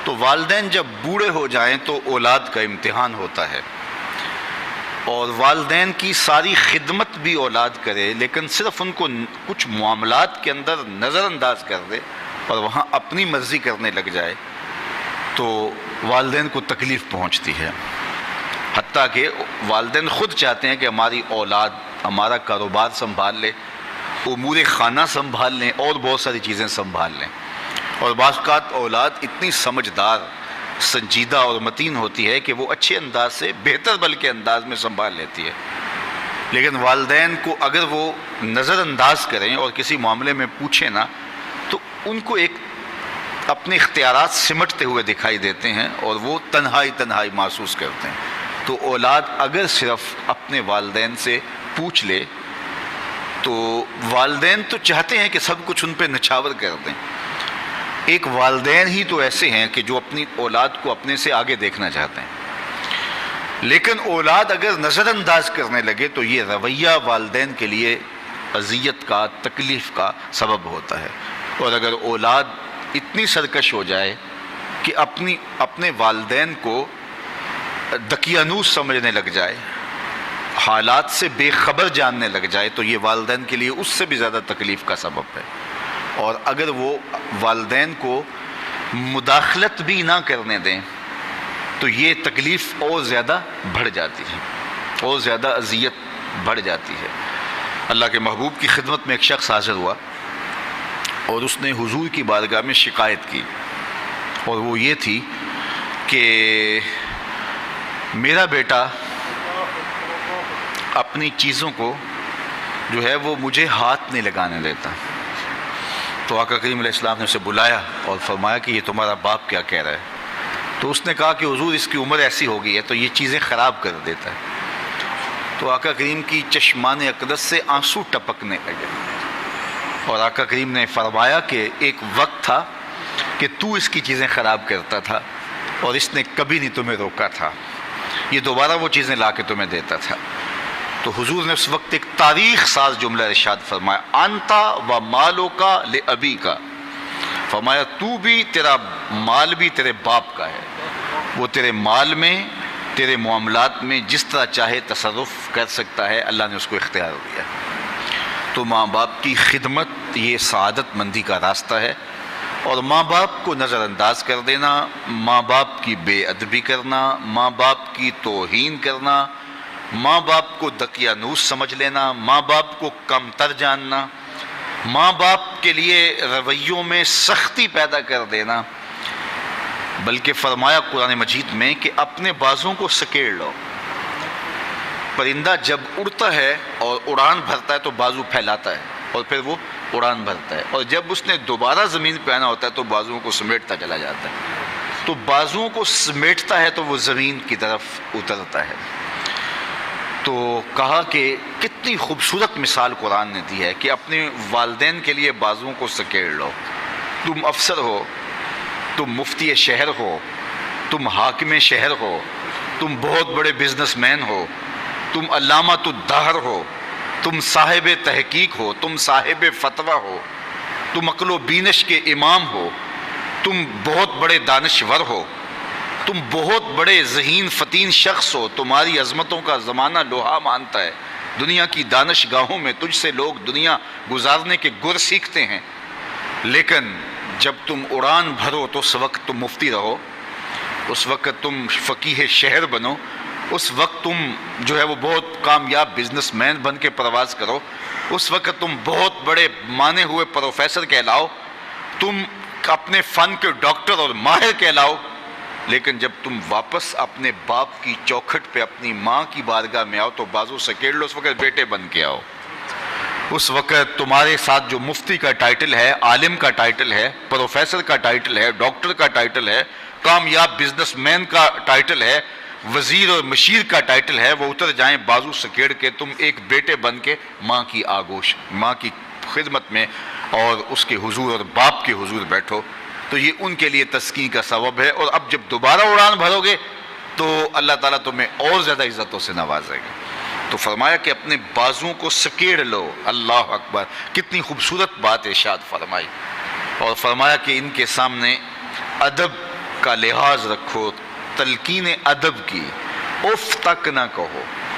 تو والدین جب بوڑھے ہو جائیں تو اولاد کا امتحان ہوتا ہے، اور والدین کی ساری خدمت بھی اولاد کرے لیکن صرف ان کو کچھ معاملات کے اندر نظر انداز کر دے اور وہاں اپنی مرضی کرنے لگ جائے تو والدین کو تکلیف پہنچتی ہے۔ حتیٰ کہ والدین خود چاہتے ہیں کہ ہماری اولاد ہمارا کاروبار سنبھال لے، امور خانہ سنبھال لیں اور بہت ساری چیزیں سنبھال لیں، اور بعض اوقات اولاد اتنی سمجھدار، سنجیدہ اور متین ہوتی ہے کہ وہ اچھے انداز سے، بہتر بلکہ انداز میں سنبھال لیتی ہے، لیکن والدین کو اگر وہ نظر انداز کریں اور کسی معاملے میں پوچھیں نا تو ان کو ایک اپنے اختیارات سمٹتے ہوئے دکھائی دیتے ہیں اور وہ تنہائی محسوس کرتے ہیں۔ تو اولاد اگر صرف اپنے والدین سے پوچھ لے تو والدین تو چاہتے ہیں کہ سب کچھ ان پہ نچھاور کر دیں، ایک والدین ہی تو ایسے ہیں کہ جو اپنی اولاد کو اپنے سے آگے دیکھنا چاہتے ہیں، لیکن اولاد اگر نظر انداز کرنے لگے تو یہ رویہ والدین کے لیے اذیت کا، تکلیف کا سبب ہوتا ہے۔ اور اگر اولاد اتنی سرکش ہو جائے کہ اپنے والدین کو دقیانوس سمجھنے لگ جائے، حالات سے بے خبر جاننے لگ جائے تو یہ والدین کے لیے اس سے بھی زیادہ تکلیف کا سبب ہے۔ اور اگر وہ والدین کو مداخلت بھی نہ کرنے دیں تو یہ تکلیف اور زیادہ بڑھ جاتی ہے، اور زیادہ اذیت بڑھ جاتی ہے۔ اللہ کے محبوب کی خدمت میں ایک شخص حاضر ہوا اور اس نے حضور کی بارگاہ میں شکایت کی، اور وہ یہ تھی کہ میرا بیٹا اپنی چیزوں کو جو ہے وہ مجھے ہاتھ نہیں لگانے دیتا۔ تو آقا کریم علیہ السلام نے اسے بلایا اور فرمایا کہ یہ تمہارا باپ کیا کہہ رہا ہے؟ تو اس نے کہا کہ حضور اس کی عمر ایسی ہو گئی ہے تو یہ چیزیں خراب کر دیتا ہے۔ تو آقا کریم کی چشمان اقدس سے آنسو ٹپکنے لگے، اور آقا کریم نے فرمایا کہ ایک وقت تھا کہ تو اس کی چیزیں خراب کرتا تھا اور اس نے کبھی نہیں تمہیں روکا تھا، یہ دوبارہ وہ چیزیں لا کے تمہیں دیتا تھا۔ تو حضور نے اس وقت ایک تاریخ ساز جملہ ارشاد فرمایا، انتا و مالو کا لابی کا، فرمایا تو بھی، تیرا مال بھی تیرے باپ کا ہے، وہ تیرے مال میں، تیرے معاملات میں جس طرح چاہے تصرف کر سکتا ہے، اللہ نے اس کو اختیار دیا۔ تو ماں باپ کی خدمت یہ سعادت مندی کا راستہ ہے، اور ماں باپ کو نظر انداز کر دینا، ماں باپ کی بے ادبی کرنا، ماں باپ کی توہین کرنا، ماں باپ کو دقیانوس سمجھ لینا، ماں باپ کو کم تر جاننا، ماں باپ کے لیے رویوں میں سختی پیدا کر دینا، بلکہ فرمایا قرآن مجید میں کہ اپنے بازوں کو سکیڑ لو۔ پرندہ جب اڑتا ہے اور اڑان بھرتا ہے تو بازو پھیلاتا ہے اور پھر وہ اڑان بھرتا ہے، اور جب اس نے دوبارہ زمین پہ آنا ہوتا ہے تو بازوؤں کو سمیٹتا چلا جاتا ہے۔ تو بازوؤں کو سمیٹتا ہے تو وہ زمین کی طرف اترتا ہے۔ تو کہا کہ کتنی خوبصورت مثال قرآن نے دی ہے کہ اپنے والدین کے لیے بازوؤں کو سکیڑ لو۔ تم افسر ہو، تم مفتی شہر ہو، تم حاکم شہر ہو، تم بہت بڑے بزنس مین ہو، تم علامۃ الدہر ہو، تم صاحب تحقیق ہو، تم صاحب فتویٰ ہو، تم عقل و بینش کے امام ہو، تم بہت بڑے دانشور ہو، تم بہت بڑے ذہین فتین شخص ہو، تمہاری عظمتوں کا زمانہ لوہا مانتا ہے، دنیا کی دانش گاہوں میں تجھ سے لوگ دنیا گزارنے کے گر سیکھتے ہیں، لیکن جب تم اڑان بھرو تو اس وقت تم مفتی رہو، اس وقت تم فقیہ شہر بنو، اس وقت تم جو ہے وہ بہت کامیاب بزنس مین بن کے پرواز کرو، اس وقت تم بہت بڑے مانے ہوئے پروفیسر کہلاؤ، تم اپنے فن کے ڈاکٹر اور ماہر کہلاؤ، لیکن جب تم واپس اپنے باپ کی چوکھٹ پہ اپنی ماں کی بارگاہ میں آؤ تو بازو سکیڑ لو، اس وقت بیٹے بن کے آؤ۔ اس وقت تمہارے ساتھ جو مفتی کا ٹائٹل ہے، عالم کا ٹائٹل ہے، پروفیسر کا ٹائٹل ہے، ڈاکٹر کا ٹائٹل ہے، کامیاب بزنس مین کا ٹائٹل ہے، وزیر اور مشیر کا ٹائٹل ہے، وہ اتر جائیں بازو سکیڑ کے، تم ایک بیٹے بن کے ماں کی آگوش، ماں کی خدمت میں اور اس کے حضور اور باپ کے حضور بیٹھو، تو یہ ان کے لیے تسکین کا سبب ہے۔ اور اب جب دوبارہ اڑان بھرو گے تو اللہ تعالیٰ تمہیں اور زیادہ عزتوں سے نوازے گا۔ تو فرمایا کہ اپنے بازوؤں کو سکیڑ لو۔ اللہ اکبر، کتنی خوبصورت بات ارشاد فرمائی، اور فرمایا کہ ان کے سامنے ادب کا لحاظ رکھو، تلقین ادب کی، اف تک نہ کہو۔